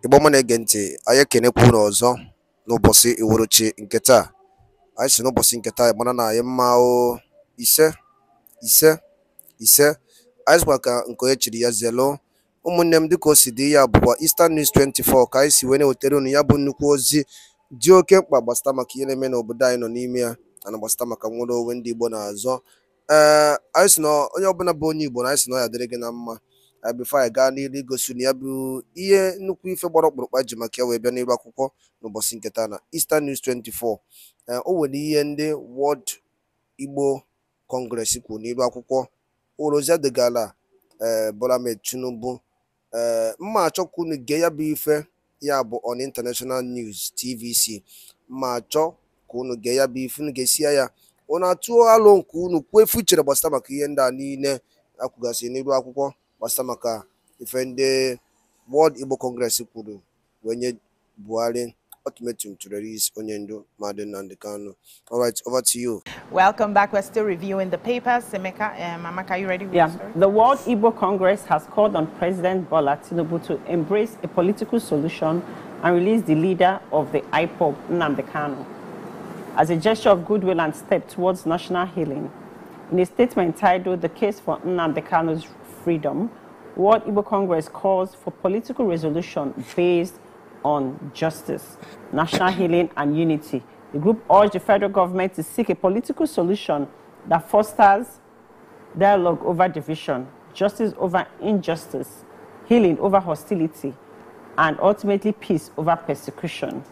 Igbo mana ege ntị anyị ekenekwu n'ọzọ n'ụbọchị iwuruchi nke taa. Anyị si n'ụbọchị nke taa mana na anyị mma o ise anyị sịkwa ka nke onye chiri ya zelo ụmụnne m dịka o si dị ya bụkwa Eastern News 24 ka anyị si wee na-ewetara unu ya bụ nnukwu ozi dị oke mkpa gbasata maka ihe na-eme n'obodo anyị nọ n'ime ya na gbasata maka nwere onwe ndị Igbo na-azọ. Anyị si na onye ọbụla bụ onye Igbo na anyị si na ọ ya dịrị gị na mma. Before I gaa n'ihu igosi na ya bụ ihe nnukwu ife gbara ọkpụrụkpa ji maka ya wee bịa n'iru akwụkwọ n'ụbọchị nke taa na Eastern News 24. O nwere ihe ndị World Igbo Congress kwuru n'iru akwụkwọ Orozie degala Bola Ahmed Tinubu. Mma achọkwa unu gee ya bụ ife ya bụ on International News TVC. Mma achọ ka unu gee ya bụ ife unu ga-esi ya unu atụọ alụ nke unu kwuo efu chere gbasata maka ihe ndị a niile akwụgasị n'iru akwụkwọ gbasata maka ife ndị World Igbo Congress kwuru wee nye Buhari ultimatum to release onye ndu Nnamdi Kanu. All right, over to you. Welcome back. We're still reviewing the papers. Semeka, Amaka, are you ready? Yeah. The World Igbo Congress has called on President Bola Tinubu to embrace a political solution and release the leader of the IPOB, Nnamdi Kanu, as a gesture of goodwill and step towards national healing. In a statement titled "The Case for Nnamdi Kanu's Freedom," World Igbo Congress calls for political resolution based on justice, national healing, and unity. The group urged the federal government to seek a political solution that fosters dialogue over division, justice over injustice, healing over hostility, and ultimately peace over persecution.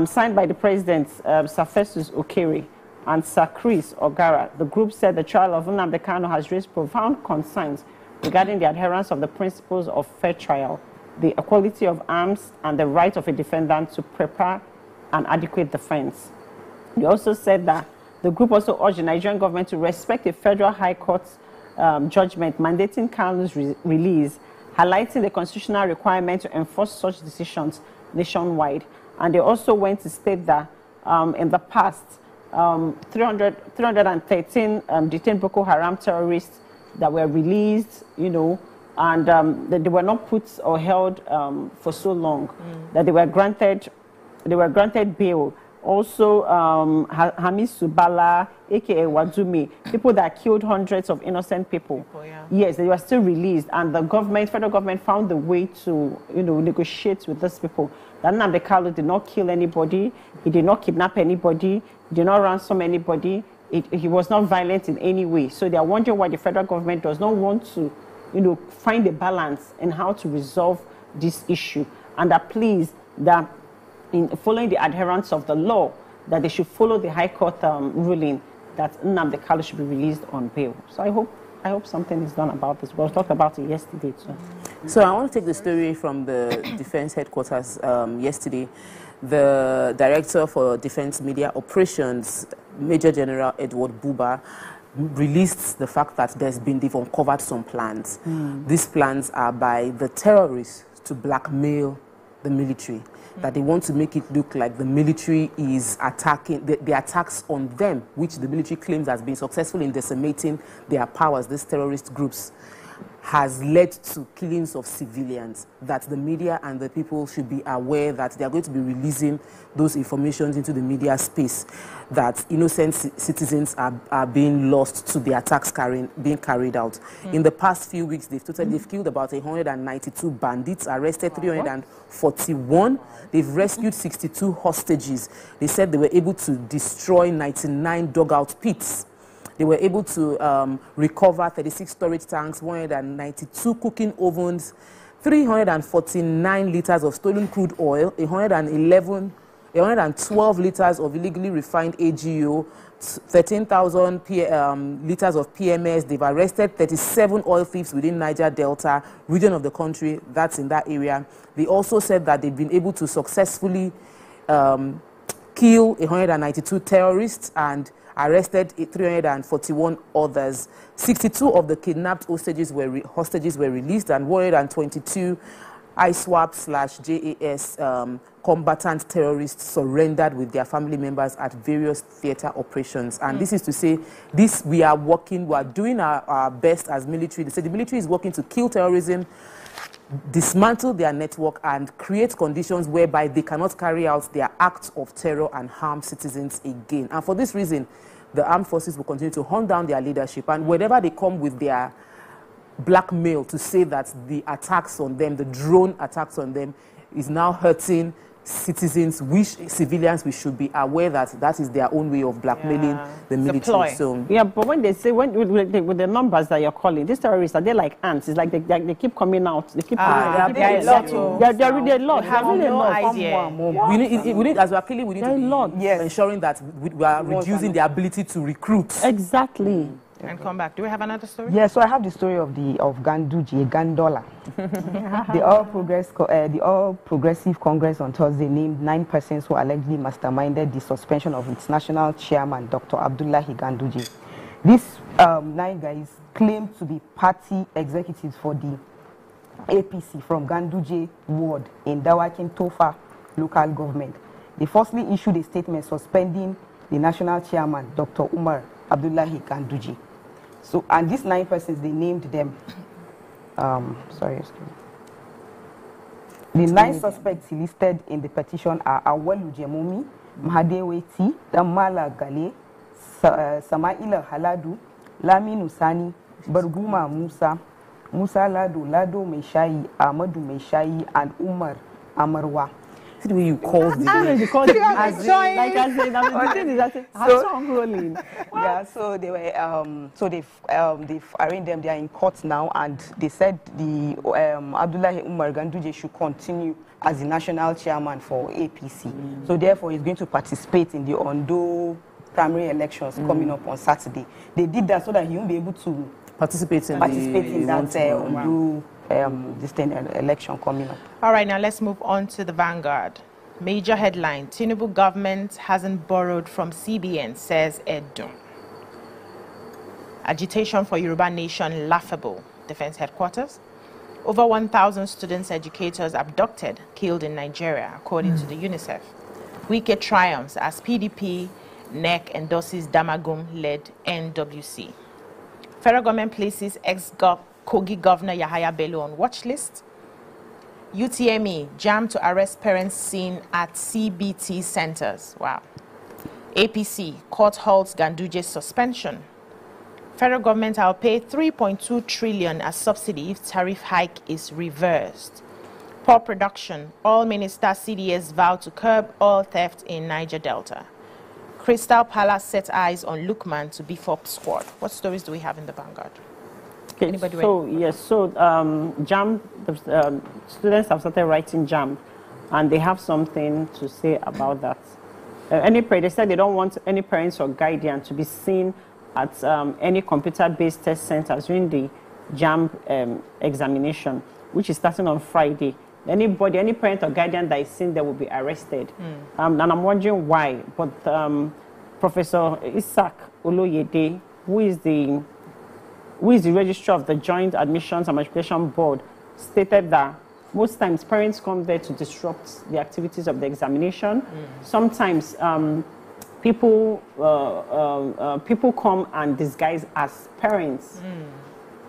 Signed by the President, Sir Festus Okere, and Sir Chris Ogara, the group said the trial of Nnamdi Kanu has raised profound concerns regarding the adherence of the principles of fair trial, the equality of arms, and the right of a defendant to prepare an adequate defense. They also said that the group also urged the Nigerian government to respect a federal high court judgment mandating Kanu's release, highlighting the constitutional requirement to enforce such decisions nationwide. And they also went to state that in the past, 313 detained Boko Haram terrorists that were released, and that they were not put or held for so long, that they were granted bail. Also, Hamis Subala, aka Wadumi, people that killed hundreds of innocent people. Yes, they were still released, and the federal government found the way to, negotiate with these people. That Nnamdi Kanu did not kill anybody, he did not kidnap anybody, he did not ransom anybody. He was not violent in any way. So they are wondering why the federal government does not want to, find a balance in how to resolve this issue, and are pleased that in following the adherence of the law, that they should follow the High Court ruling that Nnamdi Kanu should be released on bail. So I hope something is done about this. We'll talk about it yesterday too. So I want to take the story from the Defense Headquarters yesterday. The Director for Defense Media Operations, Major General Edward Buba, released the fact that they've uncovered some plans. These plans are by the terrorists to blackmail the military, that they want to make it look like the military is attacking, the attacks on them, which the military claims has been successful in decimating their powers, these terrorist groups, has led to killings of civilians, that the media and the people should be aware that they are going to be releasing those informations into the media space, that innocent citizens are being lost to the attacks being carried out. In the past few weeks, they've killed about 192 bandits, arrested 341. They've rescued 62 hostages. They said they were able to destroy 99 dugout pits. They were able to recover 36 storage tanks, 192 cooking ovens, 349 liters of stolen crude oil, 112 liters of illegally refined AGO, 13,000 liters of PMS. They've arrested 37 oil thieves within Niger Delta region of the country. That's in that area. They also said that they've been able to successfully kill 192 terrorists and arrested 341 others. 62 of the kidnapped hostages were released, and 122 ISWAP/JAS combatant terrorists surrendered with their family members at various theater operations. And this is to say, we are doing our best as military. They say the military is working to kill terrorism dismantle their network and create conditions whereby they cannot carry out their acts of terror and harm citizens again. And for this reason, the armed forces will continue to hunt down their leadership, and whenever they come with their blackmail to say that the attacks on them, the drone attacks on them, is now hurting citizens, civilians, we should be aware that that is their own way of blackmailing the military. So yeah, but when they say with the numbers that you're calling, these terrorists are they like ants? It's like they keep coming out. They keep they're a lot. They're really a lot. We have no idea. We need as we're killing, we need to be ensuring that we are reducing the ability to recruit. Exactly. And come back. Do we have another story? Yeah, so I have the story of Ganduje, Gandola. The All Progressive Congress on Thursday named 9 persons who allegedly masterminded the suspension of its national chairman, Dr. Abdullahi Ganduje. These 9 guys claim to be party executives for the APC from Ganduje ward in Dawakin Tofa local government. They firstly issued a statement suspending the national chairman, Dr. Umar Abdullahi Ganduje. So, and these 9 persons, they named them. The 9 suspects listed in the petition are Awalu Jemomi, Mahadeweti, Damala Gale, Samaila Haladu, Lami Nusani, Barguma Musa, Musa Lado Meshayi, Ahmadu Meshayi, and Umar Amarwa. See the way you call the name. Like I said, the thing is that rolling. Yeah, so they were they've arraigned them. They are in court now, and they said the Abdullahi Umar Ganduje should continue as the national chairman for APC. So therefore, he's going to participate in the Ondo primary elections coming up on Saturday. They did that so that he won't be able to participate in that Ondo election coming up. All right, now let's move on to the Vanguard. Major headline: Tinubu government hasn't borrowed from CBN, says Edun. Agitation for Yoruba Nation laughable. Defense headquarters. Over 1,000 students, educators abducted, killed in Nigeria, according to the UNICEF. Wike triumphs as PDP NEC endorses Damagum-led NWC. Federal government places ex-Kogi Governor Yahaya Bello on watch list. UTME jammed to arrest parents seen at CBT centers. Wow. APC court halts Ganduje's suspension. Federal government will pay 3.2 trillion as subsidy if tariff hike is reversed. Poor production. All minister CDS vow to curb oil theft in Niger Delta. Crystal Palace set eyes on Lukman to beef up squad. What stories do we have in the Vanguard? Okay, Anybody so ready? yes, so JAMB, the students have started writing JAMB, and they have something to say about that. They said they don't want any parents or guardian to be seen at any computer-based test centers during the JAMB examination, which is starting on Friday. Any parent or guardian that is seen there will be arrested. And I'm wondering why. But Professor Isaac Oloyede, who is the registrar of the Joint Admissions and Matriculation Board, stated that most times parents come there to disrupt the activities of the examination. Sometimes people come and disguise as parents.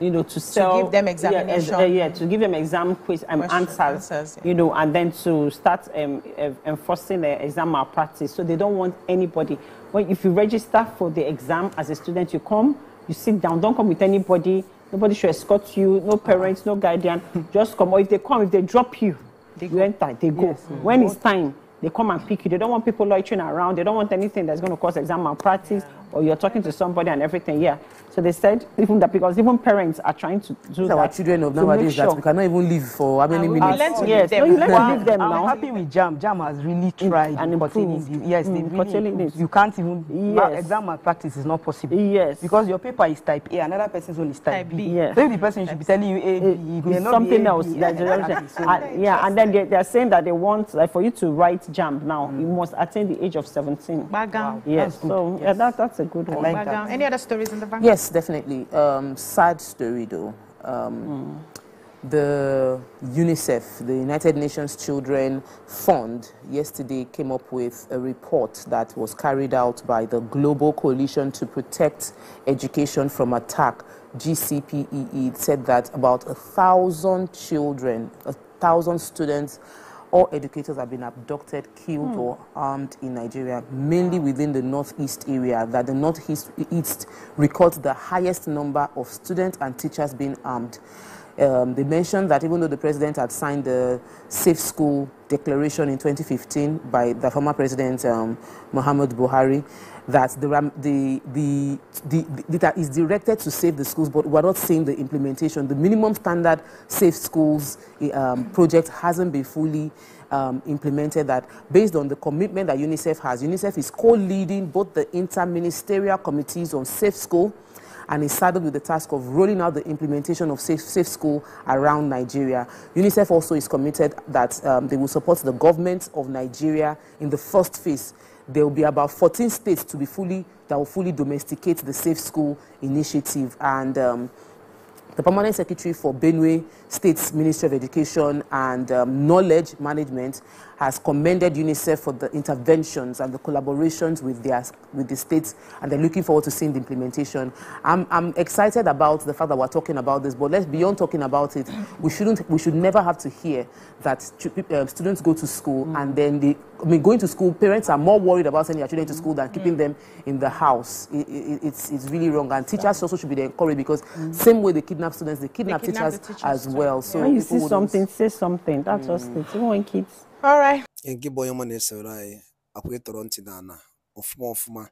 You know, to sell, to give them examination, to give them exam quiz answers, you know, and then to start enforcing the exam malpractice. So they don't want anybody. Well, if you register for the exam as a student, you come, you sit down. Don't come with anybody. Nobody should escort you. No parents, no guardian. Just come. Or if they come, if they drop you, you enter. They go. Yes. When it's time, they come and pick you. They don't want people loitering around. They don't want anything that's going to cause exam malpractice, or you're talking to somebody and everything. Yeah. So they said even that because even parents are trying to do that. Our children of nowadays that we cannot even live for how many minutes? Yes, you learn to leave them now. I'm happy with JAM. JAM has really tried and improved. Yes, they really improved. You can't even exam malpractice is not possible. Yes, because your paper is type A, another person's own is type B. Yes. So if the person should be telling you A, B, it's something else. Yeah, and then they're saying that they want like for you to write JAM now, you must attain the age of 17. Wow. Yes, so yeah, that's a good one. Like that. Any other stories in the Vanguard? Yes, definitely. Sad story though. The UNICEF, the United Nations Children Fund, yesterday came up with a report that was carried out by the Global Coalition to Protect Education from Attack, GCPEE. It said that about 1,000 children, 1,000 students or educators have been abducted, killed, or armed in Nigeria, mainly within the northeast area, that the northeast records the highest number of students and teachers being armed. They mentioned that even though the president had signed the Safe School Declaration in 2015 by the former president, Muhammad Buhari, that that is directed to save the schools, but we're not seeing the implementation. The minimum standard Safe Schools project hasn't been fully implemented. That based on the commitment that UNICEF has, UNICEF is co-leading both the inter-ministerial committees on Safe School and is saddled with the task of rolling out the implementation of safe school around Nigeria. UNICEF also is committed that they will support the government of Nigeria in the first phase. There will be about 14 states that will fully domesticate the Safe School initiative. And the Permanent Secretary for Benue State's Ministry of Education and Knowledge Management has commended UNICEF for the interventions and the collaborations with the states, and they're looking forward to seeing the implementation. I'm excited about the fact that we're talking about this, but beyond talking about it, we should never have to hear that students go to school and then going to school, parents are more worried about sending their children to school than keeping them in the house. It's really wrong, and teachers also should be encouraged, because same way they kidnap students, they kidnap teachers as well. So when you see something, say something. That's just it. Even when kids. All right. Igbo young man esere akwe toronti na ofuma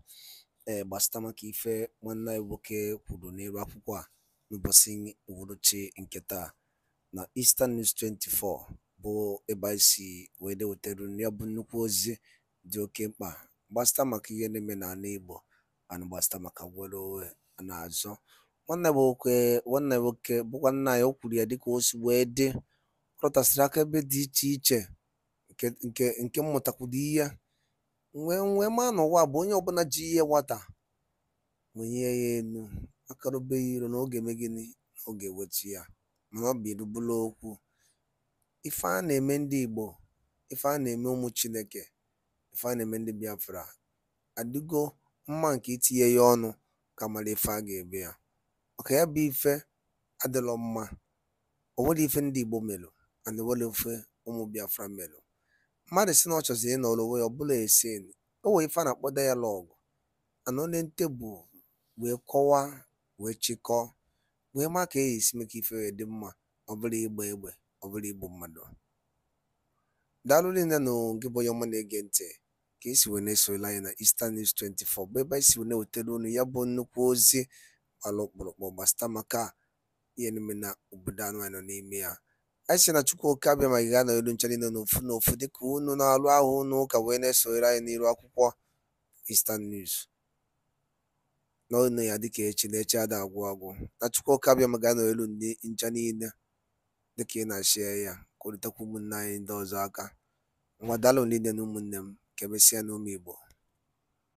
gbasata maka ife nwanne anyị nwoke kwuru n'elu akwụkwọ a n'ụbọchị uhuruchi nke taa na Eastern News 24 bụ ebe anyị si wee dewetara ya bụ nnukwu ozi dị oke mkpa gbasata maka ihe na-eme n'ala Igbo ana gbasata maka nwere onwe na-azọ. Nwanne nwoke bụkwa nna ya, o kwuru ya dịka o si wee dị, rọtasịrị aka ebe dị iche iche nke mmụtakwuru ihe nwee maa n'ụwa bụ onye ọbụla ji ihe nwata mụnye ya enu akarụbeghị iro n'oge eme gịnị n'oge eweta ya, mana ọ bụ irubula okwu. Ife a na-eme ndị Igbo, ife a na-eme ụmụ Chineke, ife a na-eme ndị Biafra adịgo mma nke itinye ya ọnụ ka mara ife a ga-ebe ya, maka ya bụ ife adịlọ mma. O nwere ife ndị Igbo melụ and nwere ife ụmụ Biafra melụ. Mmadụ si na ọ chọziri ịnọrọ onwe ya, ọ bụla esen o nwere ife a na-akpọ dialogue, ana onye ntebụl wee kọwaa wee chịkọọ wee maa ka esi mee ka ife wee dị mma, ọ bụla ịgba egbe, ọ bụla igbu mmadụ. Daalụ niile na gị bụ onye ọma na-ege ntị ka esi wee na-esola anyị na Eastern News 24 bụ ebe anyị si wee na-ewetara unu ya bụ nnukwu ozi gbara ọkpụrụkpụ gbasata maka ihe na-eme na obodo anụ anyị nọ n'ime ya. Anyị si na Chukwu oke abịa ma ga na elu ncha niile n'ofu n'ofu dịka unu na-alụ ahụ unu ka wee na-esonyere anyị n'iru akwụkwọ Eastern News n'ọnụ ya dịka echi na echi ada agwụ agwụ. Na Chukwu oke abịa ma ga na elu ncha niile dịka ị na-ashie ya, kwụrịtakwa ụmụnne anyị ndị ọzọ aka. Nwa daalụ niile na ụmụnne m, ka emesịa n'ụmụ Igbo.